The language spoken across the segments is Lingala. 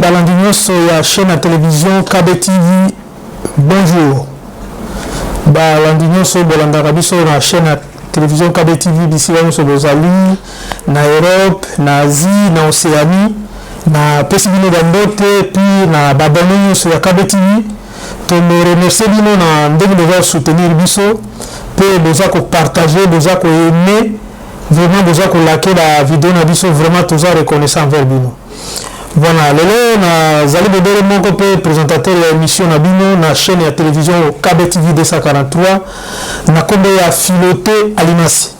Balandinyoso ya chaîne à télévision KB TV. Bonjour. Balandinyoso Bolandarabiso na chaîne à télévision KB TV d'ici là nous bozali na Europe, na Asie, na Océanie, na Pesibino Dandote puis na babonyo sur KB TV. To me remercier bino na ndenge de soutenir biso pe besoin ko partager, besoin ko aimer, vraiment besoin ko liker la vidéo na biso, vraiment tous reconnaissant envers bino. Voilà, lelo na zali bedere moko pe présentateur ya émission na bino na chaîne ya télévision KB TV 243 na kombe ya Filoté Alimasi.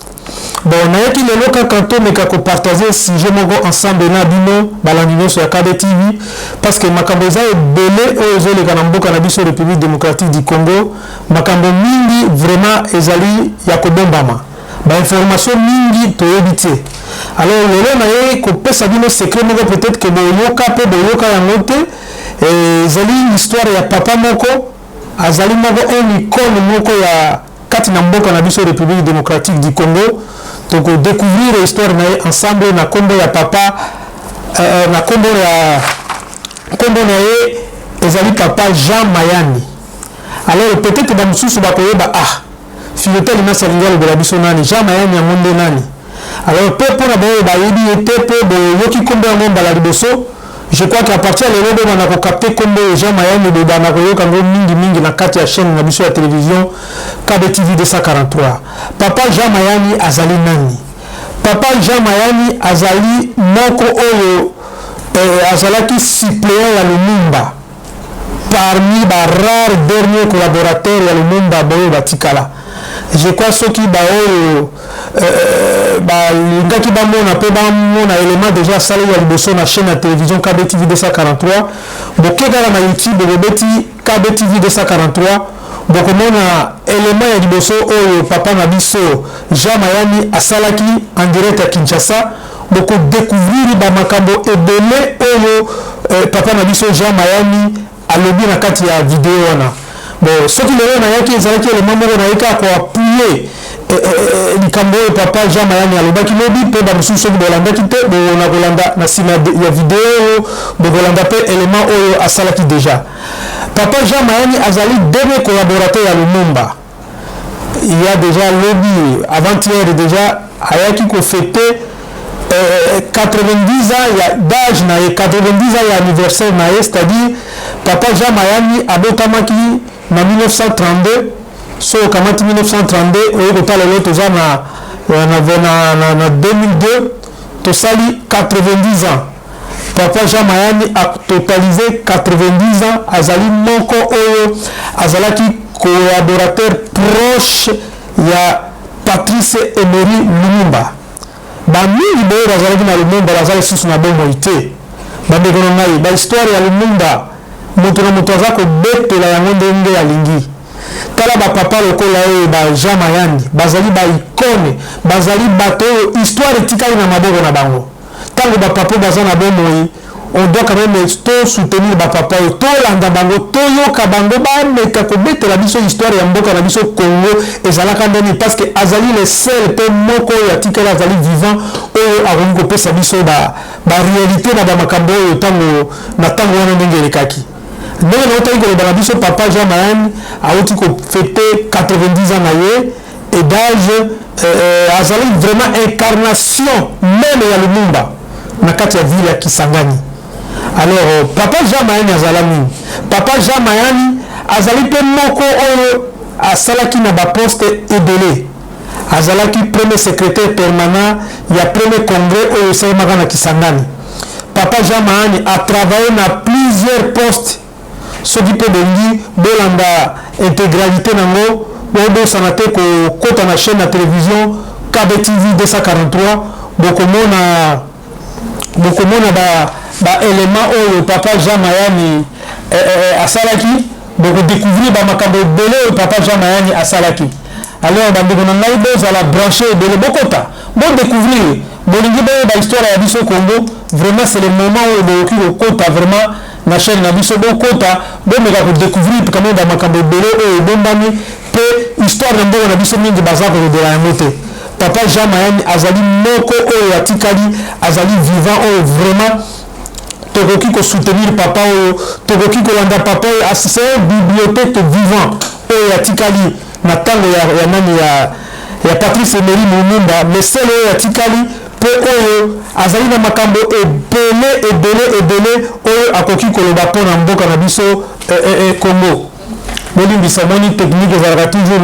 Bon, na yaki lelo kaka meka ko partager sujet moko ensemble na bino balandino sur KB TV parce que makambo za ebele ozo le kana mboka na biso République démocratique du Congo, makambo mingi vraiment ezali ya kobombama. Ba information mingi toyebite. Alors lelo na ye ko pesa bino secret moko peut-être que boyoka pe boyoka ya note ezali histoire ya papa moko azali moko un icône moko ya kati na mboka na biso République démocratique du Congo. Donc découvrir l'histoire na ye ensemble na kombo ya papa na kombo na ye ezali papa Jean Mayani. Alors peut-être ba mususu ba koyeba Filoté Alimasi alingalo de la biso nani Jean Mayani amonde nani. Alors peu pour la yebi était peu de yoki kombo ya ngomba la liboso. Je crois qu'à partir de l'eau on a capté kombo Jean Mayani de bana koyoka mingi na kati ya chaîne na biso ya télévision KB TV 243. Papa Jean Mayani azali nani? Papa Jean Mayani azali moko oyo azalaki suppléant ya Lumumba. Parmi ba rares derniers collaborateurs ya Lumumba boyo batikala. Je crois ceux qui l'ingaki bamona pe bamona élément déjà salé ya liboso na chaîne ya télévision KB TV 243 bokeka na YouTube bobeti KB TV 243 bokomona élément ya liboso oyo papa na biso Jean Mayani asalaki en direct à Kinshasa boko découvrir ba makambo ebele oyo papa na biso Jean Mayani alobi na kati ya vidéo wana. Bon, ce qui est là, c'est que les membres de l'État ont appuyé les cambos papa Jean Mayani aloba qui lobi pe ba mususu de Bolanda qui te na Bolanda na sima ya vidéo de Bolanda pe élément oyo asalaki déjà. Papa Jean Mayani azali deux collaborateurs à Lumumba. Il y a déjà lobby avant-hier déjà ayaki ko fêter 90 ans d'âge na 90 ans anniversaire na c'est-à-dire papa Jean Mayani abotamaki en 1932, so kamati 1932, au total l'autre en 2002, to sali 90 ans. Papa Jean Mayani a totalisé 90 ans, azali moko oyo, azalaki collaborateur proche ya Patrice Emery Lumumba. Ba mingi boyo azalaki na Lumumba, azali susu na bongo ite. Ba bekono ngai, ba histoire ya Lumumba. Moto na moto aza kobetela yango ndenge alingi tala bapapa lokola oyo ba Jean Mayani bazali ba icône bazali bato oyo histoire etikali na maboko na bango ntango bapapa baza na bomoi on doit quand même soutenir bapapa oyo tolanda bango toyoka bango bameka kobetela biso histoire ya mboka na biso Congo ezalaka ndeni parce que azali le seul pe moko oyo atikali azali vivant oyo akoki kopesa biso ba réalité na bamakambo oyo ntango wana ndenge elekaki. Mais le papa Jean Mayani a fêté 90 ans et d'âge azali vraiment incarnation même ya Lumumba na kati ya ville ya Kisangani. Alors papa Jean Mayani azalami papa Jean Mayani azali pe moko oyo asalaki na ba poste ebele azalaki premier secrétaire permanent ya premier congrès oyo salimaka na Kisangani. Papa Jean Mayani a travaillé na plusieurs postes. Ce qui peut dire bolanda intégralité nango bobo sanate ko kota na chaîne de télévision KB TV 243 bokomona ba élément oyo papa Jean Mayani asalaki boko découvrir ba makambo belé papa Jean Mayani asalaki. Alors bande ko na ngai boza la brancher belé bokota bon découvrir bolingi ba histoire ya biso Congo vraiment c'est le moment où boki kota vraiment na chaîne na biso bokota bomeka ko découvrir quand même dans makambo belé oyo bombani pe histoire na mboka na biso mingi baza ko de la moté. Papa Jean Mayani azali moko oyo atikali azali vivant oyo vraiment tokoki ko soutenir papa oyo tokoki ko landa papa oyo c'est une bibliothèque vivant oyo ya tikali na tango ya nani ya Patrice Emery Lumumba mais celle oyo ya tikali pe oyo azali na makambo ebele oyo akoki koloba mpona mboka na biso Congo bolimbisa moni technique ezalaka toujours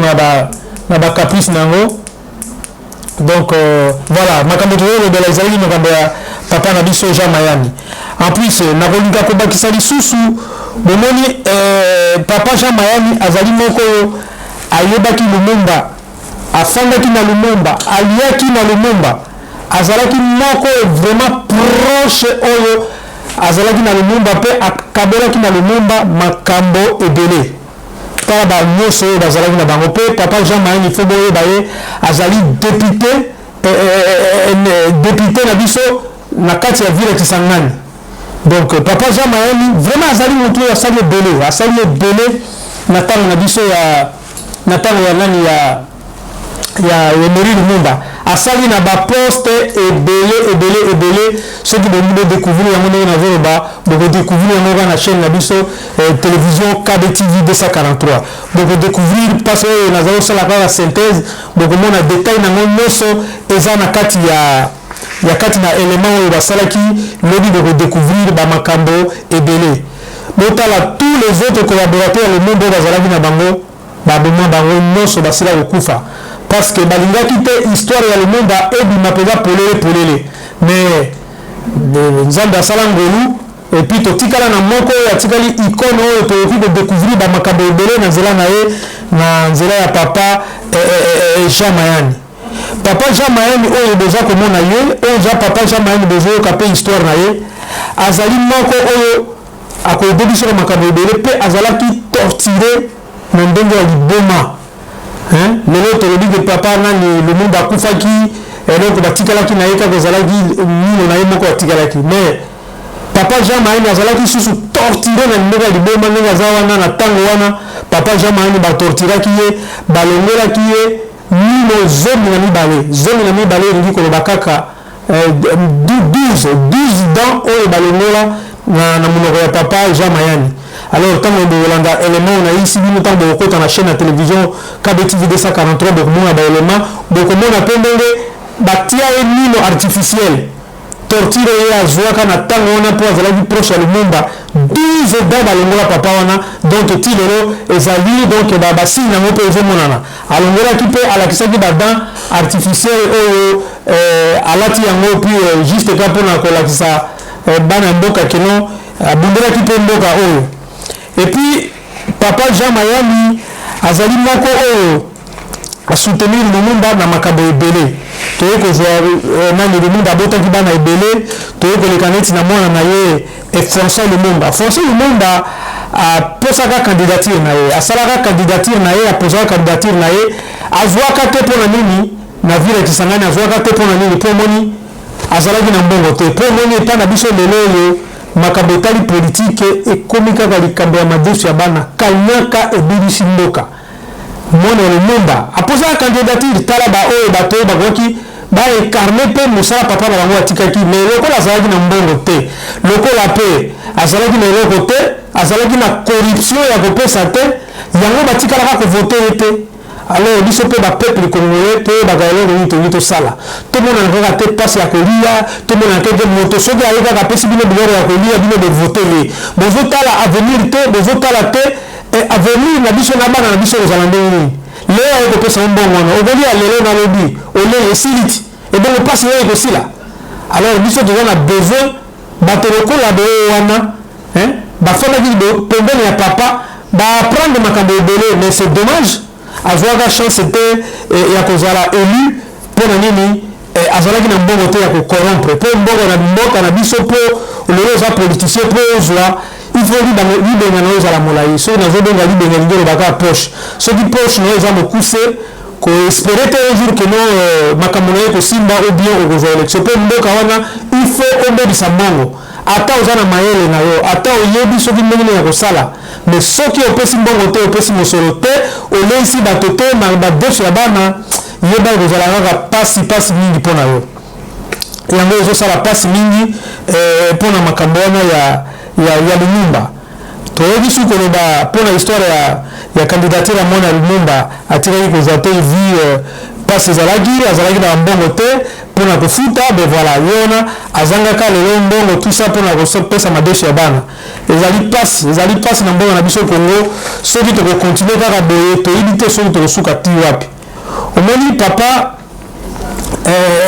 na bacaprice nango donc voilà makambo toyolobela ezalaki makambo ya papa na biso Jean Mayani en plus nakolinga kobakisa lisusu bomoni papa Jean Mayani azali moko oyo ayebaki Lumumba afandaki na Lumumba aliaki na Lumumba azalaki moko vraiment proche oyo azalaki na Lumumba pe akabelaki na Lumumba makambo ebele tala banyonso oyo bazalaki na bango pe papa Jean Mayani fo boyeba ye azali député na biso na kati ya ville ya Kisangani donc papa Jean Mayani vraiment azali motu oyo asali ebele na ntango na biso na ntango ya nani ya Emery Lumumba asali na baposte ebele soki bolingi bodécouvrir yango ndenge nazoloba bokodécouvrir yango na chaîne na biso télévision KBTV 243 bokodécouvrir parce oyo nazali osala kaka synthèse bokomona détail nango nyonso eza na kati na élément oyo basalaki lobi bokodécouvrir bamakambo ebele botala tous les autres collaborateurs ya Lumumba oyo bazalaki na bango baboma bango nyonso basila kokufa parce que balingaki te histoire ya Lumumba ebima mpenza polele mais nzambe asala ngolu et puis totikala na moko oyo atikali icône oyo tokoki kodécouvrir bamakambo ebele na nzela na ye na nzela ya papa Jean Mayani papa Jean Mayani oyo boza komona ye oyo ja papa Jean Mayani bozoyoka mpe histoire na ye azali moko oyo akoyede biso na makambo ebele mpe azalaki torturé na ndenge ya liboma lelo tolobi ke papa nani Lumumba akufaki eloko batikalaki na ye kaka ezalaki mino na ye moko atikalaki mais papa Jean Mayani azalaki susu torturé na ndenge ya liboma ndenge aza wana na ntango wana papa Jean Mayani batorturaki ye balongolaki ye mino zomi na mibale elingi koloba kaka 12 dents oyo balongola na monoko ya papa Jean Mayani. Alors tant que bolanda élément on a ici bino tant boko na chaîne de télévision KBTV 243 boko mona ba élément boko mona pendenge batia mino artificiel torture ya zwaka na tango on a pour azala proche le Lumumba 12 dents balongola papa wana donc tilelo ezali donc ba signe na moto ezo monana alongola ki pe ala kisaki ba dents artificiel oyo alati yango puis juste ka pona ko la kisa bana mboka kino abundela ki pe mboka oyo. Et puis papa Jean Mayani azali moko oyo a soutenir Lumumba na makambo ebele toye ko voir nani Lumumba botaki bana ebele toye ko lekaneti na mwana na ye François Lumumba a posaka candidature na ye asalaka candidature na ye a posaka candidature na ye azwaka te pona nini na ville Kisangani azwaka te pona nini po moni azalaki na mbongo te po moni epa na biso lelo makambo etali politique ekomi kaka likambo ya madesu ya bana kanyaka ebimisi mboka mwana Lumumba apozaka candidature tala baoyo bato oyo bakoki baekarne mpe mosala papa na bango atikaki mais lokola azalaki na mbongo te lokola mpe azalaki na eloko te azalaki na corruption ya kopesa te yango batikalaka kovote ye te. Alors biso mpe bapeuple congolais toyebaka eloko nini tolingi tosala tomonana kaka te mpasi ya kolia tomonana te moto soki aye kaka apesi bino biloko ya kolia bino bovote ye bozotala avenir te bozotala te avenir na biso na bana na biso kozala ndenge nini lelo aye kopesa mbongo wana okolia lelo nalobi ole esiliti ebongo mpasi oyo ekosila. Alors biso toza na besoin bato lokola boyo wana bafandaki pembeni ya papa baapprendre makambo ebele mais c'est dommage azwaka chance te ya kozala élu mpona nini azalaki na mbongo te ya kocorrompre mpo mbongo na mboka na biso mpo lelo oza politicien mpo ozwa il faut libenga na yo ezala molai soki nazobenga libenga lingi olobaka poche soki poche na yo eza mokuse koespere te un jour keno makambo na ye kosimba ou bien okozwa élection mpo mboka wana il faut obebisa mbongo ata oza na mayele na yo ata oyebi soki ndenge nini ya kosala mais soki opesi mbongo te opesi mosolo te oleisi bato te na badeso ya bana yeba ekozala kaka pasi mingi mpo na yo. yango ezosala pasi mingi mpona makambo wana ya Lumumba. toyebi suki koloba mpona histoire ya candidature ya mwana Lumumba atikaki kozwa te vi pasi azalaki na mbongo te mpona kofuta be voilà yona azangaka lelo mbongo tout ça mpona kopesa madeshe ya bana. ezali pasi na mbongo na biso Kongo soki tokokontinue kaka boye toyebi te soki tokosuka ti wapi. omoni papa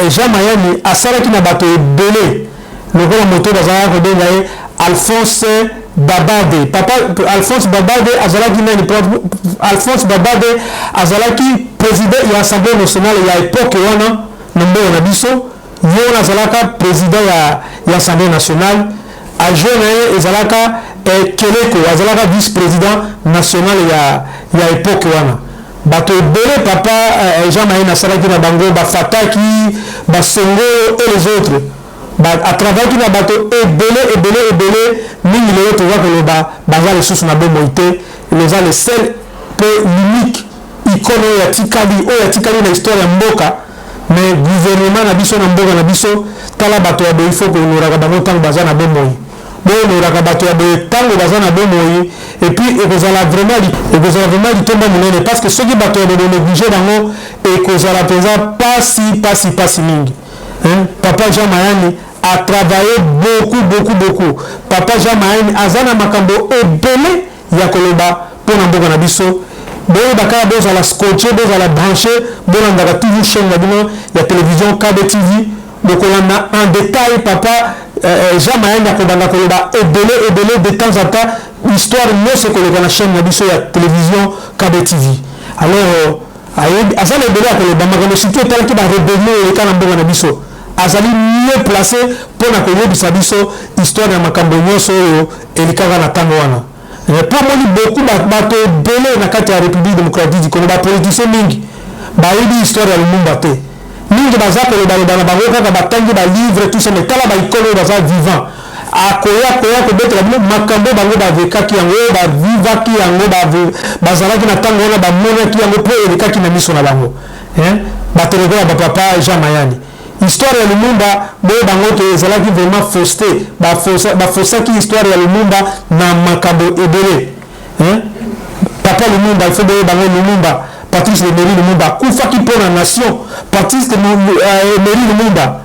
Jean Mayani asalaki na bato ebele lokola moto bazalaka kobenga ye Alphonse Babade. Papa Alphonse Babade azalaki nani? Alphonse Babade azalaki président ya Assemblée nationale ya époque wana na mbongo na biso. Yona azalaka président ya Assemblée nationale. Adjoint na ye ezalaka Keleko azalaka vice-président national ya époque wana. Bato ebele papa Jean Mayani asalaki na bango bafataki basongo et les autres. À travers qui na bato ebele mingi lelo toza koloba baza lisusu na bomoi te eza le seul pe unique icône oyo yatikali na histoire ya mboka. Mais gouvernement na biso na mboka na biso tala bato ya boye faut konoraka bango ntango baza na bomoi bonoraka bato ya boye ntango baza na bomoi et puis ekozala vraiment litomba monene parce que soki bato ya boye néglige bango ekozala mpenza pasi mingi. Papa Jean Mayani a travaillé beaucoup. Papa Jean Mayani azana makambo ebele ya koloba pona mboka na biso. Boye bakala boza la scotché, boza la branché, bona ndaka toujours chaîne na bino ya télévision KBTV. Donc on a en détail papa Jean Mayani akobanda koloba ebele de temps en temps histoire nyonso koloba na chaîne na biso ya télévision KBTV. Alors azana ebele akoloba makambo surtout talaki ba rebelle ekana mboka na biso. Azali mieux placé pour na koyebisa biso histoire ya makambo nyonso oyo elikaka na ntango wana. Pour moni beaucoup bato ebele na kati ya République démocratique du Congo bapoliticien mingi bayebi histoire ya Lumumba te. Mingi baza koloba na bango kaka batangi balivre tout ça mais tala baikolo baza vivant akoya kobetela bino makambo bango bavekaki yango bavivaki yango bazalaki na ntango wana bamonaki yango mpo elekaki na miso na bango. Batelekela bapapa Jean Mayani histoire ya Lumumba boye bango te ezalaki vraiment fausseté bafosaki histoire ya Lumumba na makambo ebele. Papa Lumumba il faut boye bango Lumumba Patrice Emery Lumumba kufaki pour la nation. Patrice Emery Lumumba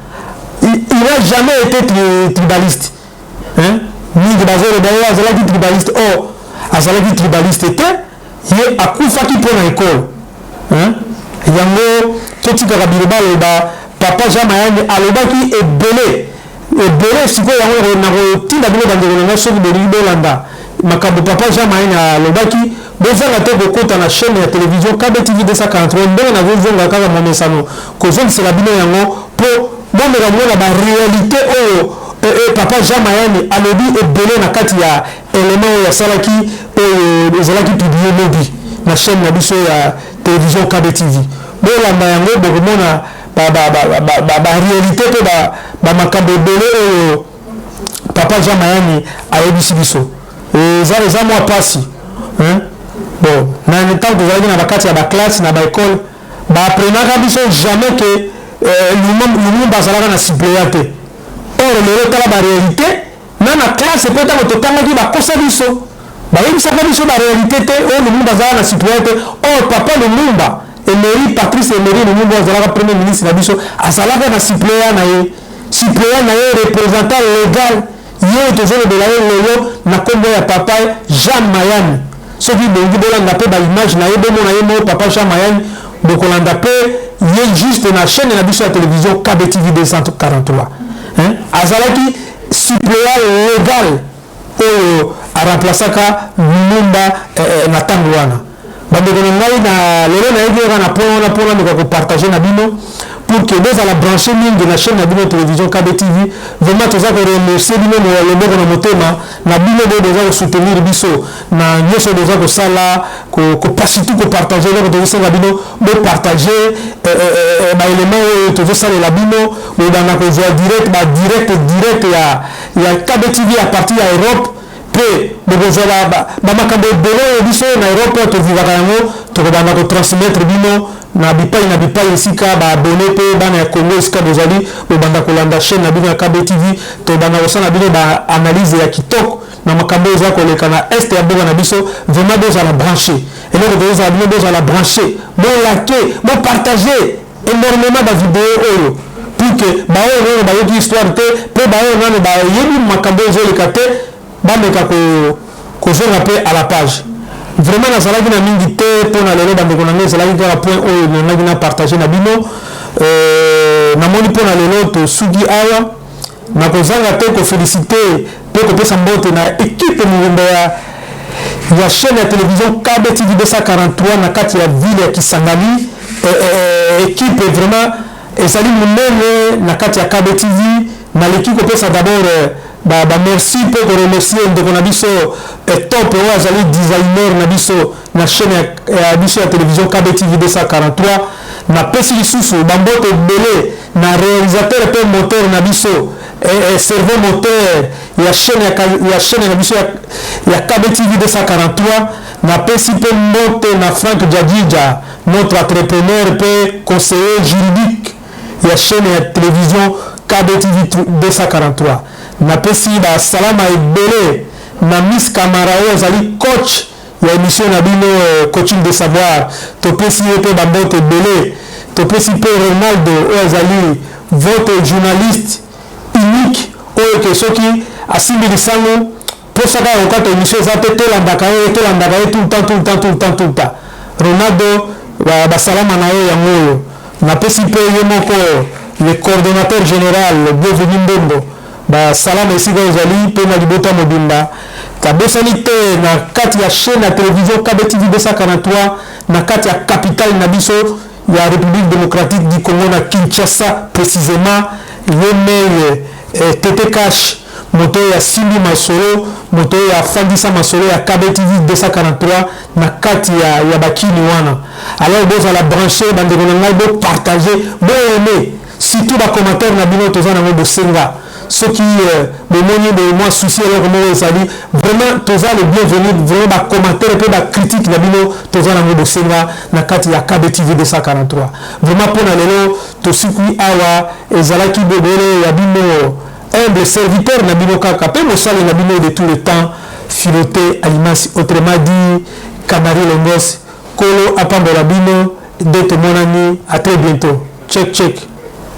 il n'a jamais été tribaliste. Mingi bazoro d'ailleurs azalaki tribaliste azalaki tribaliste te ye akufaki pour na école. Yango totikaka biloba loba papa Jean Mayani alobaki ebele sikoyo yango na kotinda bino bandeko na soki bolingi bolanda makambo papa Jean Mayani alobaki bozanga te kokota na chaîne ya télévision KBTV 243 ndenge nazozonga kaka momesano kozongisela bino yango mpo bomeka mona baréalité oyo papa Jean Mayani alobi ebele na kati ya élément oyo asalaki oyo ezalaki publié lobi na chaîne na biso ya télévision KBTV bolanda yango bokomona réalité to makambo ebele oyo papa Jean Mayani ayebisi biso eza mwa pasi. Bon na ntango tozalaki na bakati ya baklasse na baekole baaprenaka biso jamais que Lumumba azalaka na suppléant te. Or lelo tala baréalité na classe mpe ntango totangaki bakosa biso bayebisaka biso baréalité te oyo Lumumba azalaka na suppléant te. Or papa Lumumba Patrice Emery Lumumba azalaka premier ministre na biso azalaka na suppléant na ye représentant légal ye tozolobela ye lelo na kombo ya papa Jean Mayani. Soki bongi bolanda mpe baimage na ye bomona ye mo papa Jean Mayani bokolanda mpe ye juste na chaîne na biso ya télévision KBTV 243 azalaki suppléant légal oyo aremplaçaka Lumumba na ntango wana. Bandeko na ngai na lelo nayebi yoka na mpona meka kopartage na bino pour que bozala branché mingi na chaîne na bino télévision KBTV. Vraiment toza koremercier bino loboko na motema na bino boye boza kosoutenir biso na nyonso boza kosala kopasi tu kopartage eloko tozosenga bino bopartage baélément oyo tozosalela bino bobanda kozwa direct ya KBTV à partir ya Europe pe bokozala bamakambo ebele oyo biso na Europe tovivaka yango tokobanda kotransmettre bino na bipai esika ba abonné pe bana ya Congo esika bozali bobanda kolanda chaîne na bino ya KBTV to bana osana bino ba analyse ya kitoko na makambo eza koleka na est ya boka na biso vraiment besoin la brancher et là besoin la brancher bon liker bon partager énormément de vidéos pour que ba oyo ba yoki histoire te pe ba oyo nane ba yebi makambo ezoleka te bameka ko zonga pe à la page vraiment nazalaki na mingi te mpona lelo bandeko na ngai ezalaki kaka point oyo nanaki na partage na bino namoni mpona lelo tosuki awa nakozanga te kofélicite mpe kopesa mbote na équipe mobimba ya chaîne ya télévision KBTV 243 na kati ya ville ya Kisangani équipe vraiment ezali monene na kati ya KBTV na leki kopesa d'abord merci mpe koremercie ndeko na biso top oyo azali designer na biso na chaîne ya biso ya télévision KBTV 243 na pesi lisusu bambote ebele na réalisateur mpe moteur na biso cerveau moteur ya chaîne na biso ya KBTV 243 na pesi mpe mbote na Frank Djadjidja notre entrepreneur mpe conseiller juridique ya chaîne ya télévision KBTV 243 na pesi ba salama ebele na Miss Camara oyo azali coach ya émission na bino coaching de savoir to pesi pe bambote ebele to pesi pe Ronaldo oyo azali votre journaliste unique oyo ke soki asimbi lisango posaka okata émission eza te tolandaka ye tout le temps Ronaldo ba salama na yo yango oyo na pesi pe ye moko le coordonnateur général bienvenu Mbembo ba salama esika ozali pe na libota mobimba kabosani te na kati ya chaîne ya télévision KBTV 243 na kati ya capitale na biso ya République démocratique du Congo na Kinshasa précisément yemeye Tete Cash moto ya Simbi Masolo moto ya Fandisa Masolo ya KBTV 243 na kati ya bakini wana alors boza la brancher bandeko na ngai bo partager bo aimer surtout ba commentaire na bino tozana ngo bosenga ceux qui momoni de moi souci alors comment ezali vraiment toza le bienvenu vraiment ba commentaire et ba critique na bino tozana ngo bosenga na kati ya KBTV 243 vraiment pona lelo tosikui awa ezalaki bobele ya bino humble serviteur na bino kaka pe mosala na bino de tout le temps filoté alimasi autrement dit Canary Longos Kolo apambola bino de tomonani à très bientôt check